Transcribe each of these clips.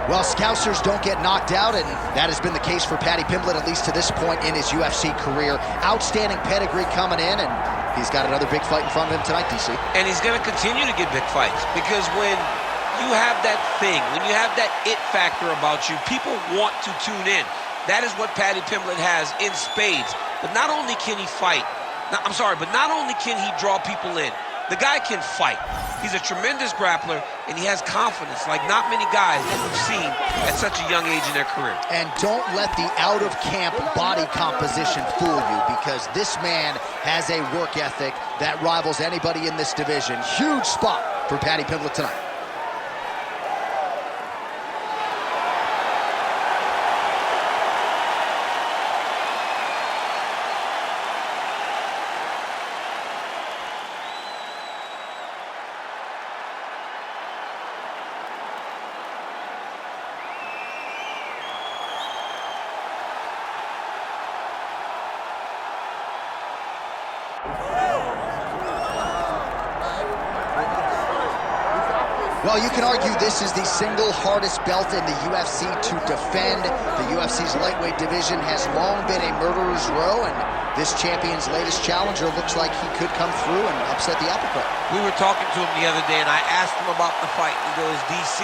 Well, Scousers don't get knocked out, and that has been the case for Paddy Pimblett, at least to this point in his UFC career. Outstanding pedigree coming in, and he's got another big fight in front of him tonight, DC. And he's going to continue to get big fights, because when you have that thing, when you have that it factor about you, people want to tune in. That is what Paddy Pimblett has in spades. But not only can he fight, but not only can he draw people in, the guy can fight. He's a tremendous grappler, and he has confidence like not many guys that we've seen at such a young age in their career. And don't let the out-of-camp body composition fool you, because this man has a work ethic that rivals anybody in this division. Huge spot for Paddy Pimblett tonight. Well, you can argue this is the single hardest belt in the UFC to defend. The UFC's lightweight division has long been a murderer's row, and this champion's latest challenger looks like he could come through and upset the apple cart. We were talking to him the other day, and I asked him about the fight. He goes, DC,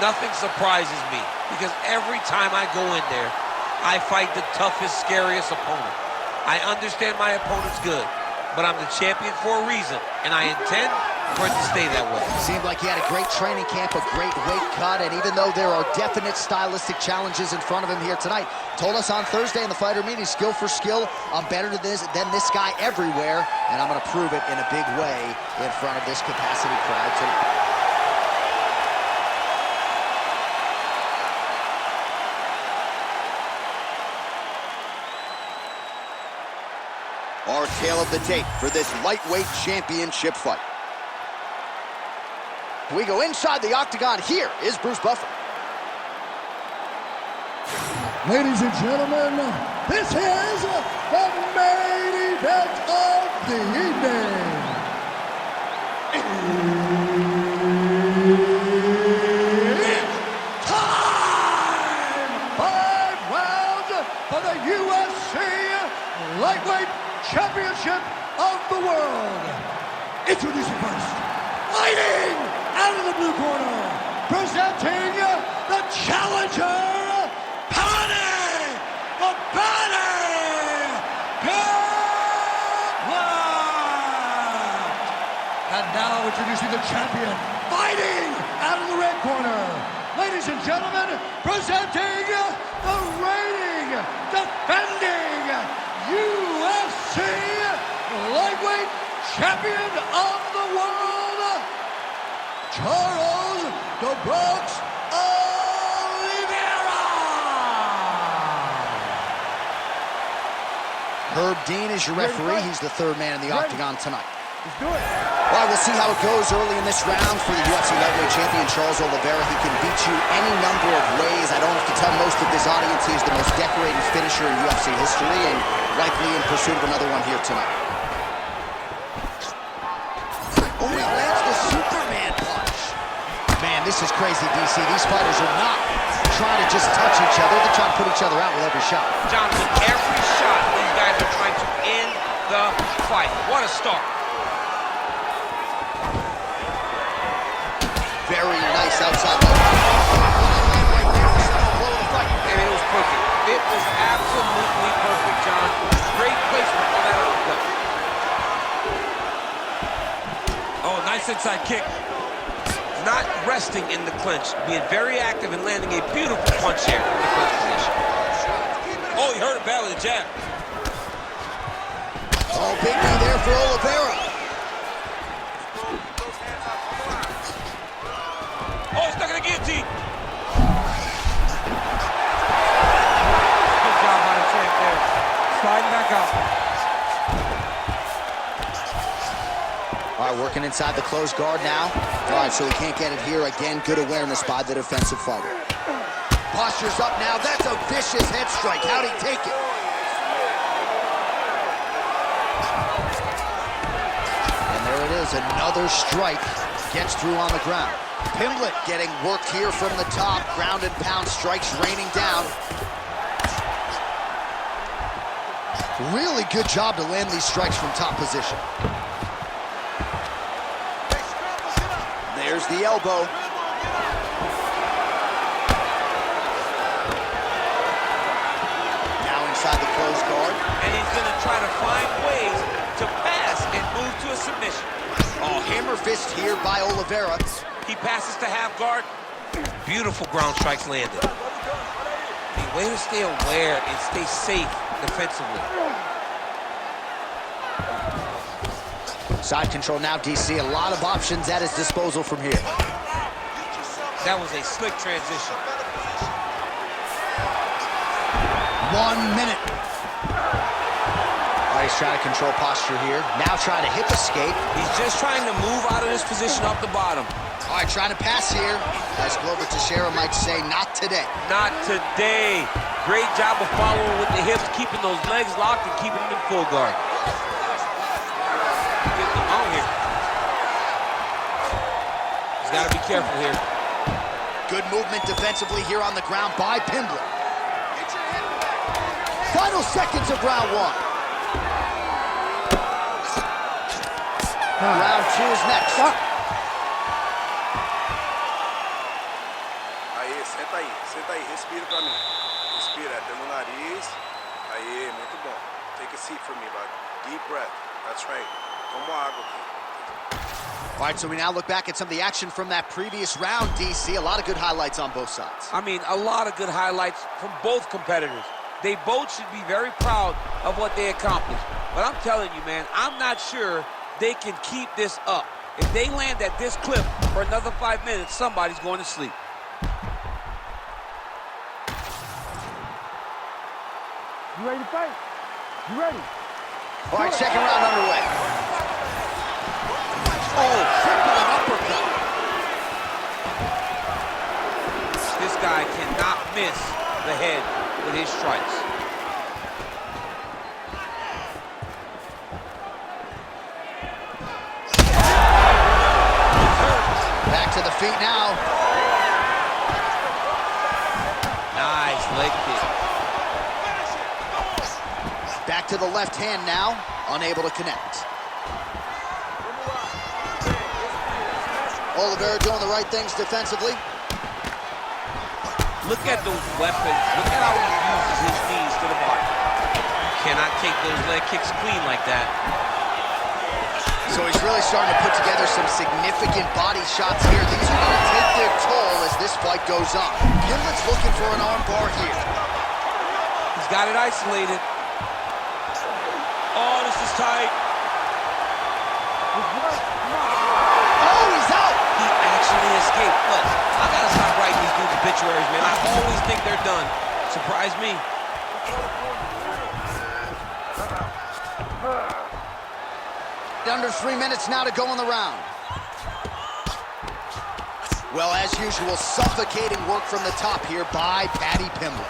nothing surprises me, because every time I go in there, I fight the toughest, scariest opponent. I understand my opponent's good, but I'm the champion for a reason, and I intend for it to stay that way. Seemed like he had a great training camp, a great weight cut, and even though there are definite stylistic challenges in front of him here tonight, told us on Thursday in the fighter meeting, skill for skill, I'm better than this guy everywhere, and I'm going to prove it in a big way in front of this capacity crowd tonight. Our tale of the tape for this lightweight championship fight. We go inside the octagon. Here is Bruce Buffer. Ladies and gentlemen, this is the main event of the evening. It's time! 5 rounds for the UFC Lightweight Championship of the World. Introducing first, fighting out of the blue corner, presenting the challenger, Paddy Pimblett. And now introducing the champion, fighting out of the red corner, ladies and gentlemen, presenting the reigning, defending UFC Lightweight Champion of the World, Charles "The Bronx" Oliveira. Herb Dean is your referee. He's the third man in the octagon tonight. Let's do it. Well, we'll see how it goes early in this round for the UFC lightweight champion, Charles Oliveira. He can beat you any number of ways. I don't have to tell most of this audience he is the most decorated finisher in UFC history, and likely in pursuit of another one here tonight. Oh, he lands the Superman punch. Man, this is crazy, DC. These fighters are not trying to just touch each other. They're trying to put each other out with every shot. Johnson, every shot, these guys are trying to end the fight. What a start. Very nice outside look. Right there, the fight. And it was perfect. It was absolutely perfect, John. Great placement on that uppercut. Oh, nice inside kick. Not resting in the clinch, being very active and landing a beautiful punch here in the clinch position. Oh, he hurt it bad with a jab. Oh, big knee there for Oliveira. Oh, he's stuck in the guillotine. Good job by the champ there. Sliding back up. All right, working inside the closed guard now. All right, so he can't get it here. Again, good awareness by the defensive fighter. Posture's up now. That's a vicious head strike. How'd he take it? And there it is. Another strike gets through on the ground. Pimblett getting worked here from the top. Ground and pound strikes raining down. Really good job to land these strikes from top position. There's the elbow. Now inside the closed guard. And he's going to try to find ways to pass and move to a submission. Oh, hammer fist here by Oliveira. He passes to half guard. Beautiful ground strikes landed. The way to stay aware and stay safe defensively. Side control now, DC. A lot of options at his disposal from here. That was a slick transition. 1 minute. Oh, he's trying to control posture here. Now trying to hip escape. He's just trying to move out of this position up the bottom. All right, trying to pass here. As Glover Teixeira might say, not today. Not today. Great job of following with the hips, keeping those legs locked and keeping them in full guard. Getting them out here. He's got to be careful here. Good movement defensively here on the ground by Pimblett. Final seconds of round one. Round two is next. Senta aí, respira pra mim. Respira, até no nariz. Aí, muito bom. Take a seat for me, bud. Deep breath. That's right. Toma água aqui. All right, so we now look back at some of the action from that previous round, DC. A lot of good highlights on both sides. I mean, a lot of good highlights from both competitors. They both should be very proud of what they accomplished. But I'm telling you, man, I'm not sure they can keep this up. If they land at this clip for another 5 minutes, somebody's going to sleep. You ready to fight? You ready? All right, second round underway. Oh, crippling uppercut. This guy cannot miss the head with his strikes. Back to the feet now. Nice leg kick. Back to the left hand now, unable to connect. Oliveira doing the right things defensively. Look at those weapons. Look at how he uses his knees to the body. Cannot take those leg kicks clean like that. So he's really starting to put together some significant body shots here. These are going to take their toll as this fight goes on. Pimblett's looking for an arm bar here. He's got it isolated. Oh, this is tight. Oh, he's out! He actually escaped. Look, I gotta stop writing these dudes obituaries, man. I always think they're done. Surprise me. Under 3 minutes now to go in the round. Well, as usual, suffocating work from the top here by Paddy Pimblett.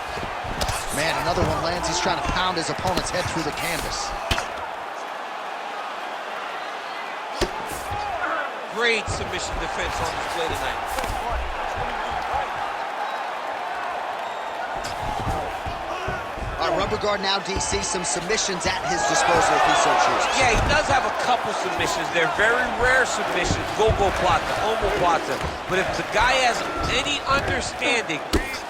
Man, another one lands. He's trying to pound his opponent's head through the canvas. Great submission defense on display tonight. All right, rubber guard now, DC. Some submissions at his disposal if he so chooses. Yeah, he does have a couple submissions. They're very rare submissions. Go-go plata, omoplata. But if the guy has any understanding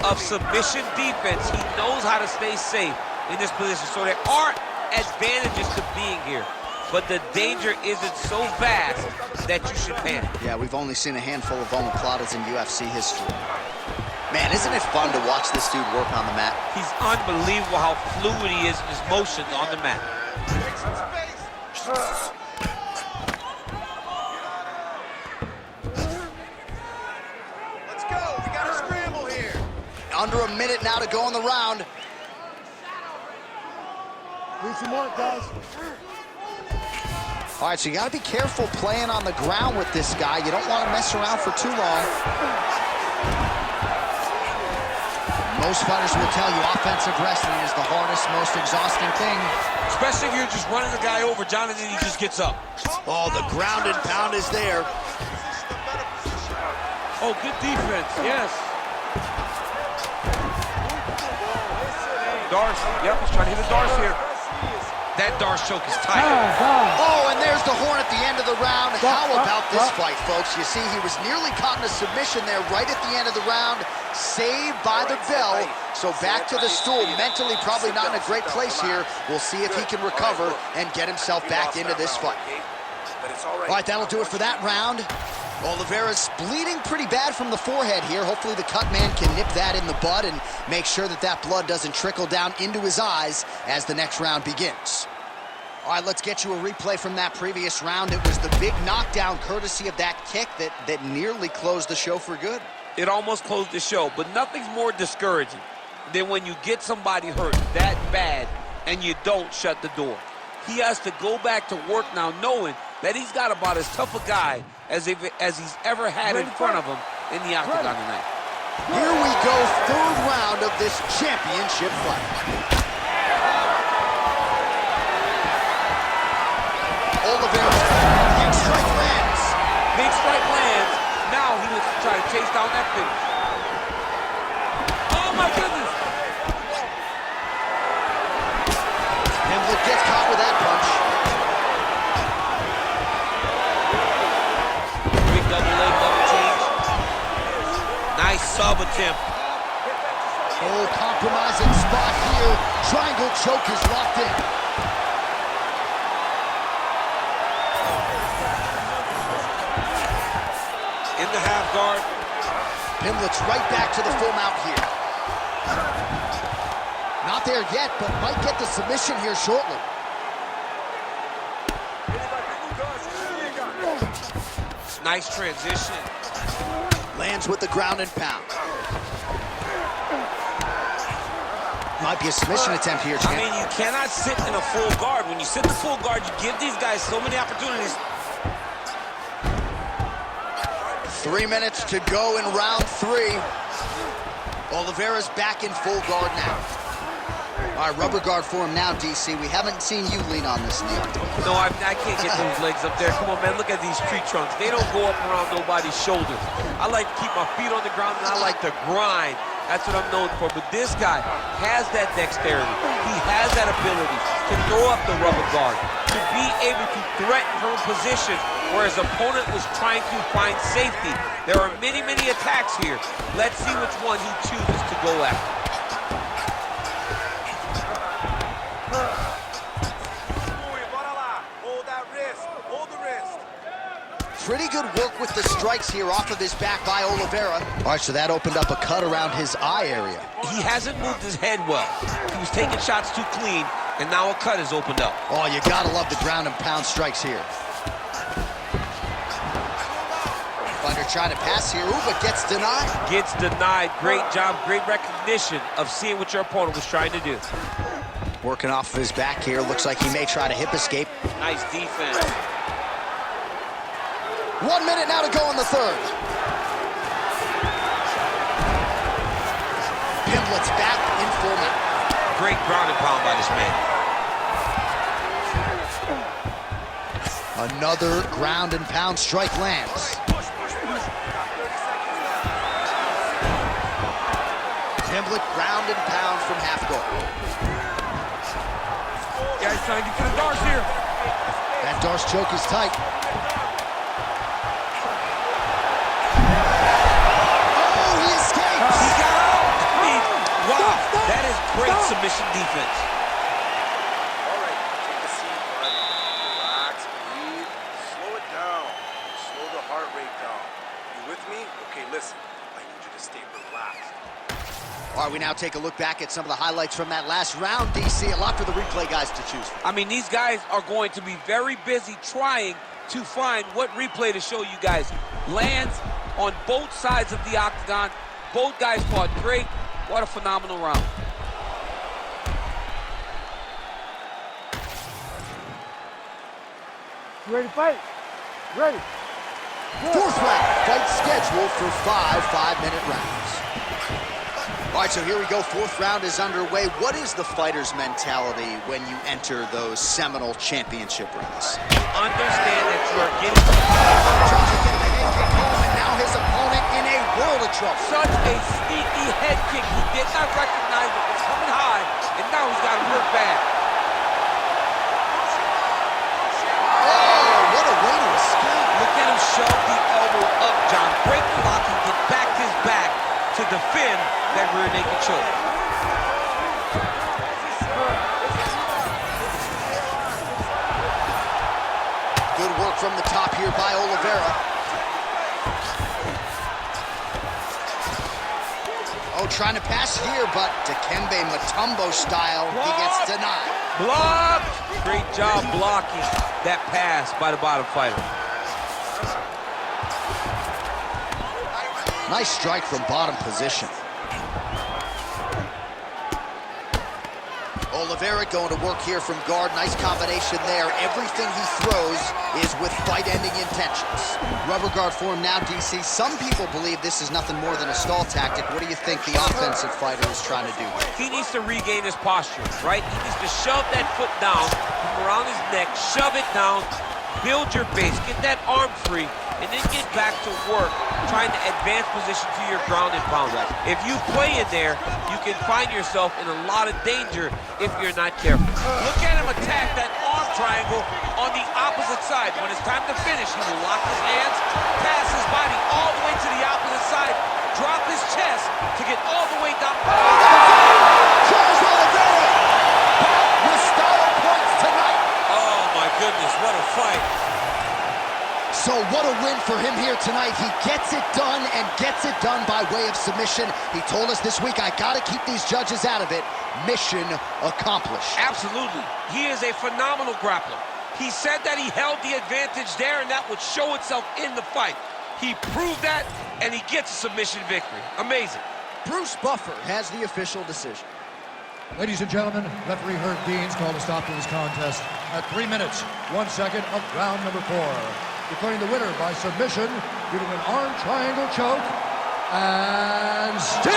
of submission defense, he knows how to stay safe in this position. So there are advantages to being here. But the danger isn't so vast that you should panic. Yeah, we've only seen a handful of omoplatas in UFC history. Man, isn't it fun to watch this dude work on the mat? He's unbelievable how fluid he is in his motions on the mat. Let's go. We got a scramble here. Under a minute now to go in the round. Need some work, guys. All right, so you got to be careful playing on the ground with this guy. You don't want to mess around for too long. Most fighters will tell you offensive wrestling is the hardest, most exhausting thing. Especially if you're just running the guy over, Jonathan, he just gets up. Oh, the ground and pound is there. Oh, good defense, yes. Darce, yep, he's trying to hit a Darce here. That Darce choke is tight. Oh, and there's the horn at the end of the round. How about this fight, folks? You see, he was nearly caught in a submission there right at the end of the round. Saved by the bell. So back to the stool. Mentally probably not in a great place here. We'll see if he can recover and get himself back into this fight. All right, that'll do it for that round. Oliveira's bleeding pretty bad from the forehead here. Hopefully the cut man can nip that in the bud and make sure that that blood doesn't trickle down into his eyes as the next round begins. All right, let's get you a replay from that previous round. It was the big knockdown courtesy of that kick that nearly closed the show for good. It almost closed the show, but nothing's more discouraging than when you get somebody hurt that bad and you don't shut the door. He has to go back to work now knowing that he's got about as tough a guy as he's ever had in front of him in the Octagon tonight. Here we go, third round of this championship fight. Oliveira, big strike lands. Big strike lands. Now he looks to try to chase down that finish. Oh my goodness! Pimblett gets caught with that punch. Big double leg, double change. Nice sub attempt. Oh, compromising spot here. Triangle choke is locked in. In the half guard. Pimblett's right back to the full mount here. Not there yet, but might get the submission here shortly. Nice transition. Lands with the ground and pound. Might be a submission attempt here, champ. I mean, you cannot sit in a full guard. When you sit in the full guard, you give these guys so many opportunities. 3 minutes to go in round 3. Oliveira's back in full guard now. All right, rubber guard for him now, DC. We haven't seen you lean on this knee. No, I can't get those legs up there. Come on, man, look at these tree trunks. They don't go up around nobody's shoulders. I like to keep my feet on the ground, and I like to grind. That's what I'm known for. But this guy has that dexterity. He has that ability to throw up the rubber guard, to be able to threaten from a position where his opponent was trying to find safety. There are many, many attacks here. Let's see which one he chooses to go after. Pretty good work with the strikes here off of his back by Oliveira. All right, so that opened up a cut around his eye area. He hasn't moved his head well. He was taking shots too clean, and now a cut has opened up. Oh, you gotta love the ground and pound strikes here. Fighter trying to pass here, ooh, but gets denied. Gets denied. Great job, great recognition of seeing what your opponent was trying to do. Working off of his back here. Looks like he may try to hip escape. Nice defense. 1 minute now to go in the third. Pimblett's back in full mount. Great ground and pound by this man. Another ground and pound strike lands. Pimblett ground and pound from half guard. Yeah, he's trying to get to the Darce here. That Darce choke is tight. Great submission defense. All right, take a seat, bud. Relax, breathe, slow it down. Slow the heart rate down. You with me? Okay, listen. I need you to stay relaxed. All right, we now take a look back at some of the highlights from that last round, DC. A lot for the replay guys to choose from. I mean, these guys are going to be very busy trying to find what replay to show you guys. Lands on both sides of the octagon. Both guys fought great. What a phenomenal round. You ready to fight? Ready. Fourth round, fight scheduled for 5 5-minute rounds. All right, so here we go. Fourth round is underway. What is the fighter's mentality when you enter those seminal championship rounds? Understand that you are getting... Tries to get the head kick home, and now his opponent in a world of trouble. Such a sneaky head kick. He did not recognize it was coming high, and now he's got to work back. Oh, what a way to escape. Look at him shove the elbow up, John. Break the lock and get back his back to defend that rear naked choke. Good work from the top here by Oliveira. Oh, trying to pass here, but Dikembe Mutombo style, he gets denied. Blocked! Great job blocking that pass by the bottom fighter. Nice strike from bottom position. Oliveira going to work here from guard. Nice combination there. Everything he throws is with fight-ending intentions. Rubber guard form now, DC. Some people believe this is nothing more than a stall tactic. What do you think the offensive fighter is trying to do? He needs to regain his posture, right? He needs to shove that foot down from around his neck, shove it down, build your base, get that arm free, and then get back to work trying to advance position to your ground and pound. If you play in there, you can find yourself in a lot of danger if you're not careful. Look at him attack that arm triangle on the opposite side. When it's time to finish, he will lock his hands, pass his body all the way to the opposite side, drop his chest to get all the way down. Charles Oliveira back with style points tonight. Oh my goodness, what a fight. So what a win for him here tonight. He gets it done and gets it done by way of submission. He told us this week, I gotta keep these judges out of it. Mission accomplished. Absolutely. He is a phenomenal grappler. He said that he held the advantage there and that would show itself in the fight. He proved that and he gets a submission victory. Amazing. Bruce Buffer has the official decision. Ladies and gentlemen, referee Herb Deans called a stop to this contest at 3 minutes, 1 second of round number 4. Declaring the winner by submission due to an arm triangle choke, and still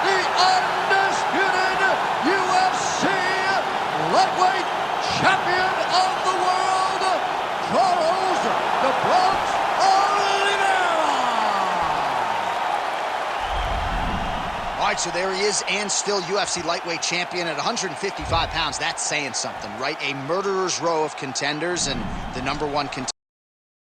the undisputed UFC lightweight champion of the world, Charles "The Bronx" Oliveira. All right, so there he is, and still UFC lightweight champion at 155 pounds. That's saying something, right? A murderer's row of contenders, and the #1 contender.